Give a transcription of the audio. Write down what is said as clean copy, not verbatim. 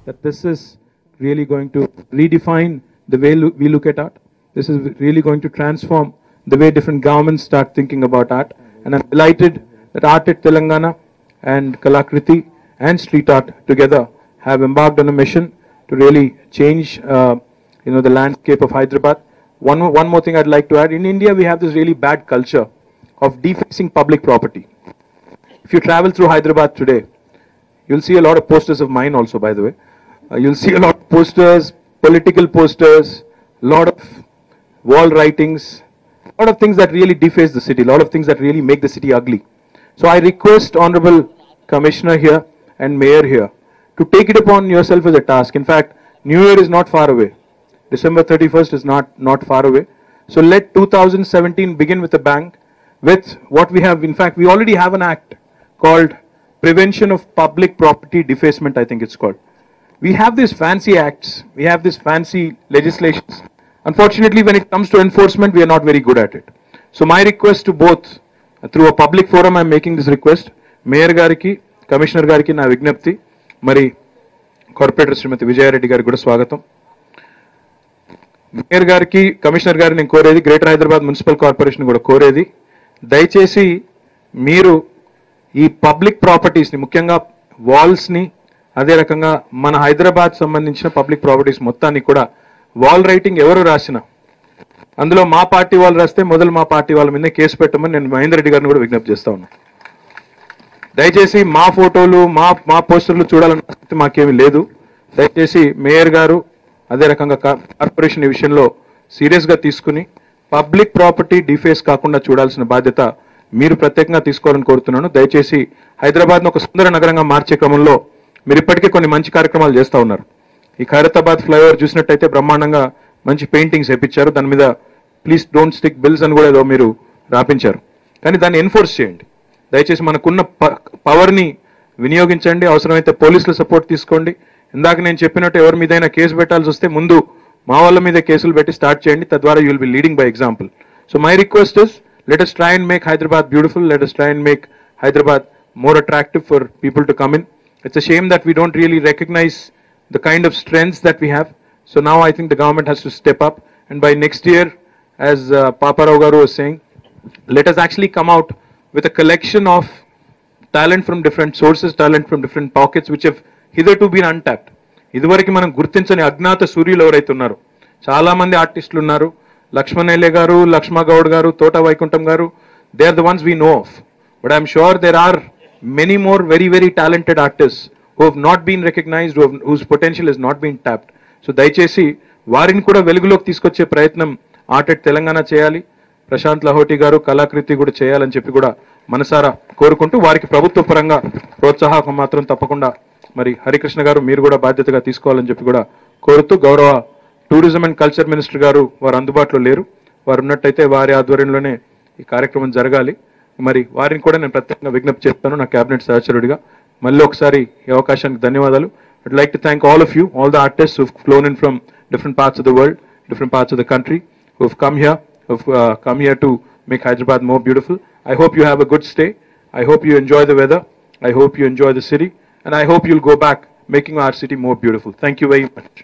that this is really going to redefine the way we look at art. This is really going to transform the way different governments start thinking about art. And I'm delighted that Art at Telangana and Kalakriti and street art together have embarked on a mission to really change the landscape of Hyderabad. One more thing I'd like to add. In India, we have this really bad culture of defacing public property. If you travel through Hyderabad today, you'll see a lot of posters of mine also, by the way. You'll see a lot of posters, political posters, a lot of wall writings, a lot of things that really deface the city, a lot of things that really make the city ugly. So I request Honorable Commissioner here and Mayor here to take it upon yourself as a task. In fact, New Year is not far away. December 31st is not far away. So let 2017 begin with a bang, with what we have. In fact, we already have an act called Prevention of Public Property Defacement, I think it's called. We have these fancy acts, we have these fancy legislations. Unfortunately, when it comes to enforcement, we are not very good at it. So my request to both, through a public forum, I'm making this request. Mayor Gariki, Commissioner Gariki, na vignapti, Mari Corporator Srimati Vijaya Reddy Gariki kuda swagatam. Mayor గారికి commissioner గారిని నేను కోరేది, greater Hyderabad municipal corporation కూడా కోరేది, దయచేసి మీరు ఈ public ప్రాపర్టీస్ని, ముఖ్యంగా వాల్స్ని, అదే రకంగా మన హైదరాబాద్ సంబంధించిన పబ్లిక్ ప్రాపర్టీస్ మొత్తాన్ని కూడా వాల్ రైటింగ్ ఎవరు రాసినా అందులో మా పార్టీ వాళ్ళు రాస్తే మొదలు మా పార్టీ వాళ్ళ మీద కేసు పెట్టమని నేను మహేందర్ రెడ్డి గారిని కూడా విజ్ఞప్తి చేస్తా ఉన్నాను. దయచేసి మా ఫోటోలు మా పోస్టర్లు చూడాలన్న ఆసక్తి మాకేమీ లేదు. దయచేసి మేయర్ గారు అదే రకంగా కార్పొరేషన్ ఈ విషయంలో సీరియస్గా తీసుకుని పబ్లిక్ ప్రాపర్టీ డిఫేస్ కాకుండా చూడాల్సిన బాధ్యత మీరు ప్రత్యేకంగా తీసుకోవాలని కోరుతున్నాను. దయచేసి హైదరాబాద్ను ఒక సుందర నగరంగా మార్చే క్రమంలో మీరు ఇప్పటికే కొన్ని మంచి కార్యక్రమాలు చేస్తూ ఉన్నారు. ఈ ఖైరతాబాద్ ఫ్లైఓవర్ చూసినట్టయితే బ్రహ్మాండంగా మంచి పెయింటింగ్స్ వేయించారు, దాని మీద ప్లీజ్ డోంట్ స్టిక్ బిల్స్ అని కూడా ఏదో మీరు రాపించారు. కానీ దాన్ని ఎన్ఫోర్స్ చేయండి. దయచేసి మనకున్న పవర్ని వినియోగించండి, అవసరమైతే పోలీసుల సపోర్ట్ తీసుకోండి. ఇందాక నేను చెప్పినట్టు ఎవరి మీదైనా కేసు పెట్టాల్సి వస్తే ముందు మా వాళ్ళ మీద కేసులు పెట్టి స్టార్ట్ చేయండి, తద్వారా you will be leading by example. So my request is, let us try and make Hyderabad beautiful, let us try and make Hyderabad more attractive for people to come in. It's a shame that we don't really recognize the kind of strengths that we have. So now I think the government has to step up, and by next year, as Papa Rao Garu was saying, let us actually come out with a collection of talent from different sources, talent from different pockets which have hitherto been untapped. ఇదివరకు మనం గుర్తించని అజ్ఞాత సూర్యులు ఎవరైతే ఉన్నారో, చాలా మంది ఆర్టిస్టులు ఉన్నారు. లక్ష్మణ్ ఎల్లే గారు, లక్ష్మా గౌడ్ గారు, తోట వైకుంఠం గారు, they are the ones we know of. But I'm sure there are many more very very talented artists who have not been recognised, whose potential is not been tapped. So దయచేసి వారిని కూడా వెలుగులోకి తీసుకొచ్చే ప్రయత్నం ఆర్ట్ ఎట్ తెలంగాణ చేయాలి. ప్రశాంత్ లహోటి గారు, కళాకృతి కూడా చేయాలని చెప్పి కూడా మనసారా కోరుకుంటూ, వారికి ప్రభుత్వ పరంగా ప్రోత్సాహం మాత్రం తప్పకుండా మరి హరికృష్ణ గారు మీరు కూడా బాధ్యతగా తీసుకోవాలని చెప్పి కూడా కోరుతూ, గౌరవ టూరిజం అండ్ కల్చర్ మినిస్టర్ గారు వారు అందుబాటులో లేరు, వారు ఉన్నట్టయితే వారి ఆధ్వర్యంలోనే ఈ కార్యక్రమం జరగాలి. మరి వారిని కూడా నేను ప్రత్యేకంగా విజ్ఞప్తి చేస్తాను నా క్యాబినెట్ సహచరుడిగా. మళ్ళీ ఒకసారి ఈ అవకాశానికి ధన్యవాదాలు. I'd like to thank all of you, all the artists who've flown in from different parts of the world, different parts of the country, who've come here to make Hyderabad more beautiful. I hope you have a good stay. I hope you enjoy the weather. I hope you enjoy the city. And I hope you'll go back making our city more beautiful. Thank you very much.